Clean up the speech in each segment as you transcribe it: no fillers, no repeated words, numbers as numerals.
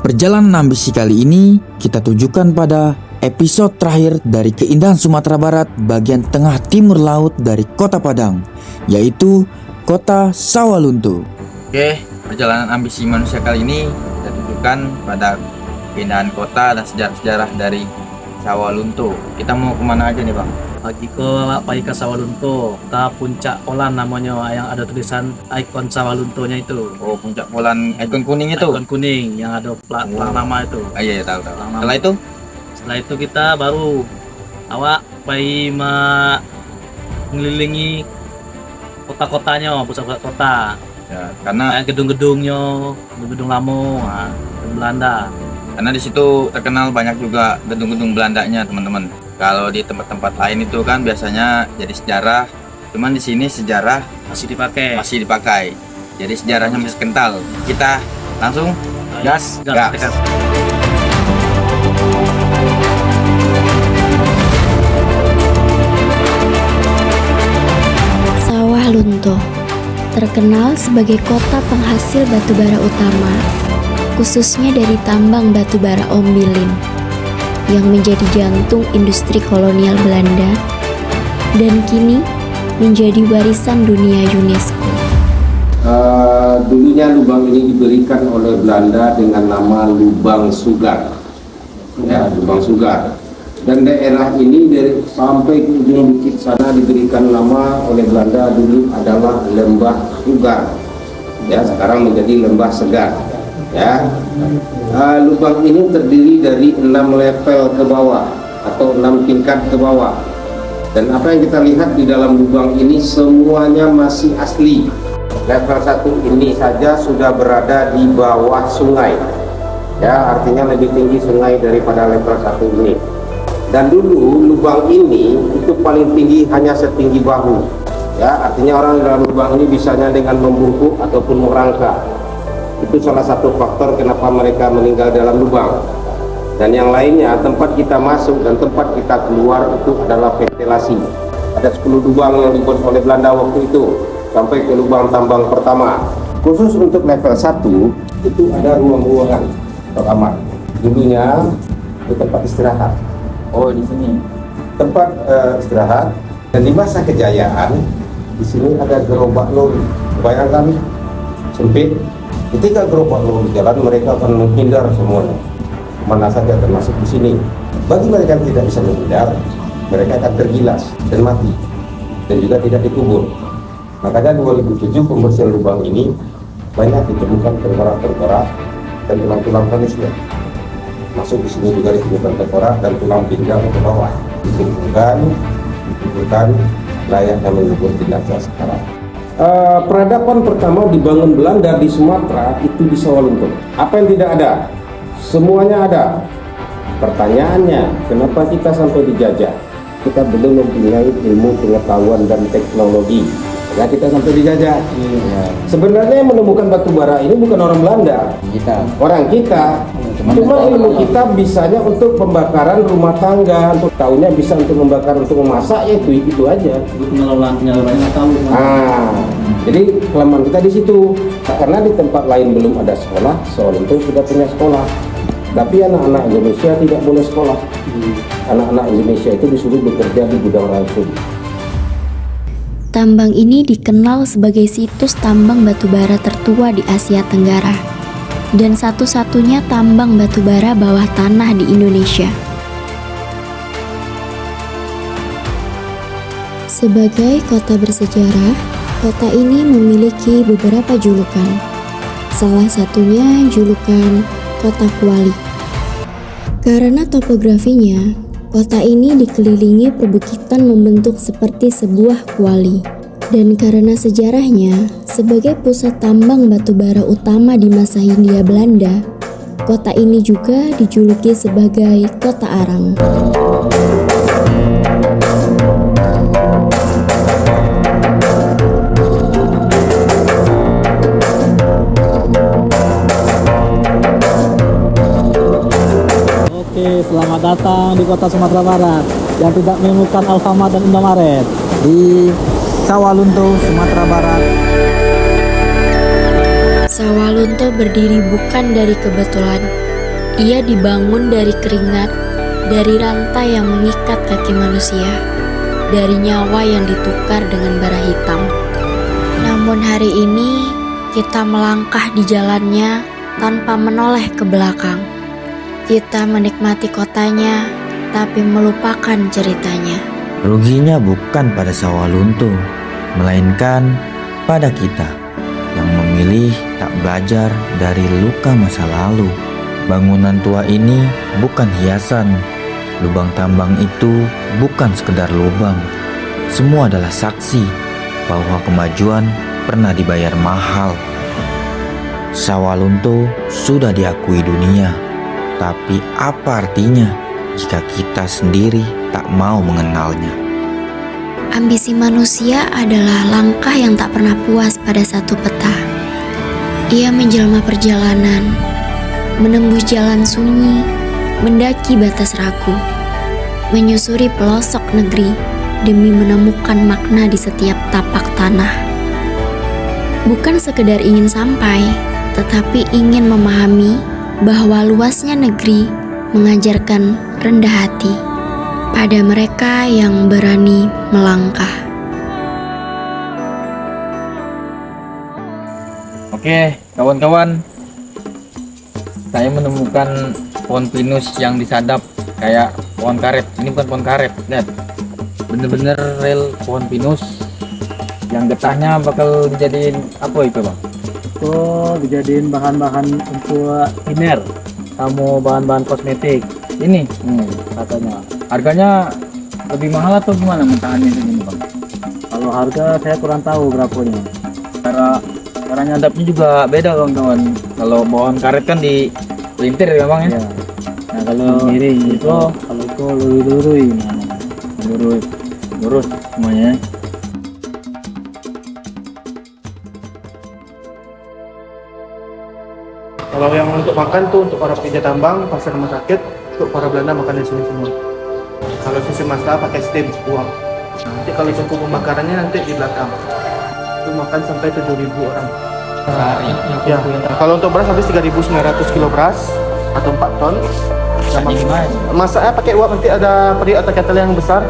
Perjalanan ambisi kali ini kita tujukan pada episode terakhir dari keindahan Sumatera Barat bagian tengah timur laut dari Kota Padang, yaitu Kota Sawalunto. Oke, perjalanan ambisi manusia kali ini kita tujukan pada keindahan kota dan sejarah-sejarah dari Sawalunto. Kita mau kemana aja nih Bang? Pergi ke Sawalunto, ke puncak Polan namanya yang ada tulisan ikon Sawaluntonya itu. Oh, puncak Polan ikon kuning itu? Ikon kuning yang ada plat nama itu. Iya, tahu. Setelah itu kita baru pergi mengelilingi kota-kotanya, pusat kota. Ya, karena gedung-gedung lama, gedung Belanda. Karena di situ terkenal banyak juga gedung-gedung Belandanya, teman-teman. Kalau di tempat-tempat lain itu kan biasanya jadi sejarah, cuman di sini sejarah Masih dipakai. Jadi sejarahnya masih kental. Kita langsung gas. Sawalunto terkenal sebagai kota penghasil batubara utama, khususnya dari tambang batubara Ombilin yang menjadi jantung industri kolonial Belanda dan kini menjadi warisan dunia UNESCO. Dulunya lubang ini diberikan oleh Belanda dengan nama Lubang Sugar, Lubang Sugar. Dan daerah ini sampai ke ujung bukit sana diberikan nama oleh Belanda dulu adalah Lembah Sugar. Ya, sekarang menjadi Lembah Segar. Ya, lubang ini terdiri dari 6 level ke bawah atau 6 tingkat ke bawah. Dan apa yang kita lihat di dalam lubang ini semuanya masih asli. Level 1 ini saja sudah berada di bawah sungai. Ya, artinya lebih tinggi sungai daripada level 1 ini. Dan dulu lubang ini itu paling tinggi hanya setinggi bahu. Ya, artinya orang dalam lubang ini bisanya dengan membungkuk ataupun merangkak. Itu salah satu faktor kenapa mereka meninggal dalam lubang. Dan yang lainnya, tempat kita masuk dan tempat kita keluar itu adalah ventilasi. Ada 10 lubang yang dibuat oleh Belanda waktu itu sampai ke lubang tambang pertama. Khusus untuk level 1 itu ada ruang-ruangan atau kamar. Dulunya itu tempat istirahat. Oh, di sini Tempat istirahat. Dan di masa kejayaan di sini ada gerobak lori. Bayangkan sempit. Ketika gerobak lori jalan, mereka akan menghindar semuanya, mana saja termasuk di sini. Bagi mereka yang tidak bisa menghindar, mereka akan tergilas dan mati, dan juga tidak dikubur. Makanya 2007 pembersihan lubang ini banyak ditemukan tengkorak-tengkorak dan tulang-tulang manusia. Masuk di sini juga ditemukan tengkorak dan tulang pinggang ke bawah. Dikuburkan layaknya mengubur jenazah sekarang. Peradaban pertama dibangun Belanda di Sumatera itu di Sawalunto. Apa yang tidak ada? Semuanya ada. Pertanyaannya, kenapa kita sampai dijajah? Kita belum mempunyai ilmu pengetahuan dan teknologi. Ya, kita sampai dijajah. Sebenarnya yang menemukan batu bara ini bukan orang Belanda, orang kita. Cuma ilmu kita bisanya untuk pembakaran rumah tangga, untuk tahunya bisa untuk membakar, untuk memasak, ya itu aja. Penyalurannya nggak tahu. Jadi kelemahan kita di situ. Karena di tempat lain belum ada sekolah, Sawalunto sudah punya sekolah. Tapi anak-anak Indonesia tidak boleh sekolah. Anak-anak Indonesia itu disuruh bekerja di gudang ransum. Tambang ini dikenal sebagai situs tambang batubara tertua di Asia Tenggara dan satu-satunya tambang batubara bawah tanah di Indonesia. Sebagai kota bersejarah, kota ini memiliki beberapa julukan. Salah satunya julukan Kota Kuali. Karena topografinya, kota ini dikelilingi perbukitan membentuk seperti sebuah kuali. Dan karena sejarahnya, sebagai pusat tambang batubara utama di masa Hindia Belanda, kota ini juga dijuluki sebagai Kota Arang. Oke, selamat datang di kota Sumatera Barat yang tidak menemukan Alfamart dan Indomaret Di Sawalunto, Sumatera Barat. Sawalunto berdiri bukan dari kebetulan, Ia dibangun dari keringat, dari rantai yang mengikat kaki manusia, dari nyawa yang ditukar dengan bara hitam. Namun hari ini kita melangkah di jalannya tanpa menoleh ke belakang. Kita menikmati kotanya, tapi melupakan ceritanya. Ruginya bukan pada Sawalunto, melainkan pada kita yang memilih tak belajar dari luka masa lalu. Bangunan tua ini bukan hiasan. Lubang tambang itu bukan sekedar lubang. Semua adalah saksi bahwa kemajuan pernah dibayar mahal. Sawalunto sudah diakui dunia, tapi apa artinya jika kita sendiri tak mau mengenalnya? Ambisi manusia adalah langkah yang tak pernah puas pada satu peta. Ia menjelma perjalanan, menembus jalan sunyi, mendaki batas ragu, menyusuri pelosok negeri demi menemukan makna di setiap tapak tanah. Bukan sekedar ingin sampai, tetapi ingin memahami bahwa luasnya negeri mengajarkan rendah hati pada mereka yang berani melangkah. Oke, kawan-kawan, saya menemukan pohon pinus yang disadap kayak pohon karet. Ini bukan pohon karet, lihat. Bener-bener real pohon pinus yang getahnya bakal dijadiin apa itu, Bang? Itu dijadiin bahan-bahan untuk hiner sama bahan-bahan kosmetik Ini katanya. harganya lebih mahal atau gimana mentahannya ini, Bang? Kalau harga saya kurang tahu berapanya. Cara nyadapnya juga beda, kawan-kawan. Kalau pohon karet kan di lintir ya, Bang ya? Ya. Nah kalau miring itu, kalau itu lurus-lurus, Lurus semuanya. Kalau yang untuk makan tuh untuk para pekerja tambang, pasar rumah sakit, untuk para Belanda makan di sini semua. Kalau sisi masalah pakai steam uang. Nanti kalau cukup pembakarannya nanti di belakang. Itu makan sampai 7.000 orang. Sehari. Ya. Kalau untuk beras habis 3.900 kilo beras atau 4 ton. Sama gimana? Masaknya pakai uap, nanti ada periuk atau kettle yang besar.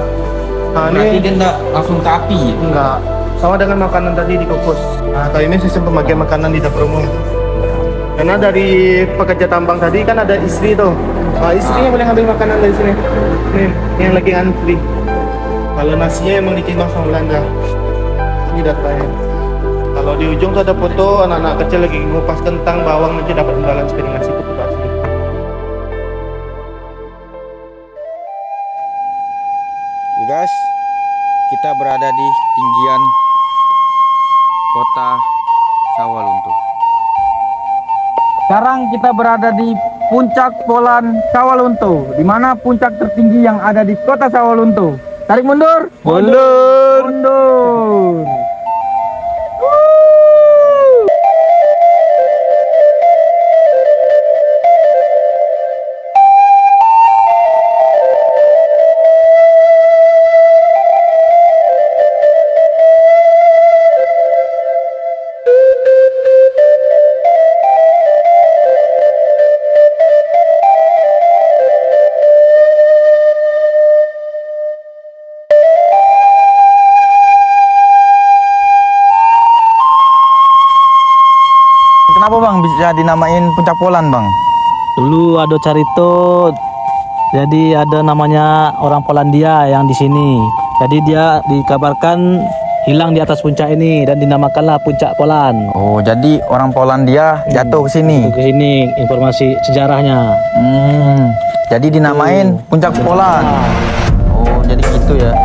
Nah, Berarti ini dia enggak langsung ke api. enggak sama dengan makanan tadi dikukus. Nah, kali ini sistem pembagian makanan di dapur umum. Karena dari pekerja tambang tadi kan ada istri tuh. Nah, istrinya boleh ngambil makanan dari sini. Nih, yang lagi antri. Kalau nasinya emang ditimbang sama Belanda. Ini datanya. Kalau di ujung tuh ada foto anak-anak kecil lagi ngupas kentang, bawang, nanti dapat imbalan sepiring nasi itu Pak asli. Guys, kita berada di tinggian kota Sawalunto. Sekarang kita berada di puncak Polan Sawalunto, di mana puncak tertinggi yang ada di kota Sawalunto. Tarik mundur. Mundur. Mundur. Kenapa Bang bisa dinamain puncak Polan, Bang? Dulu ada cerita, jadi ada namanya orang Polandia yang di sini. Jadi dia dikabarkan hilang di atas puncak ini dan dinamakanlah puncak Polan. Oh, jadi orang Polandia jatuh ke sini. Ke sini informasi sejarahnya. Jadi dinamain puncak Polan. Oh, jadi gitu ya.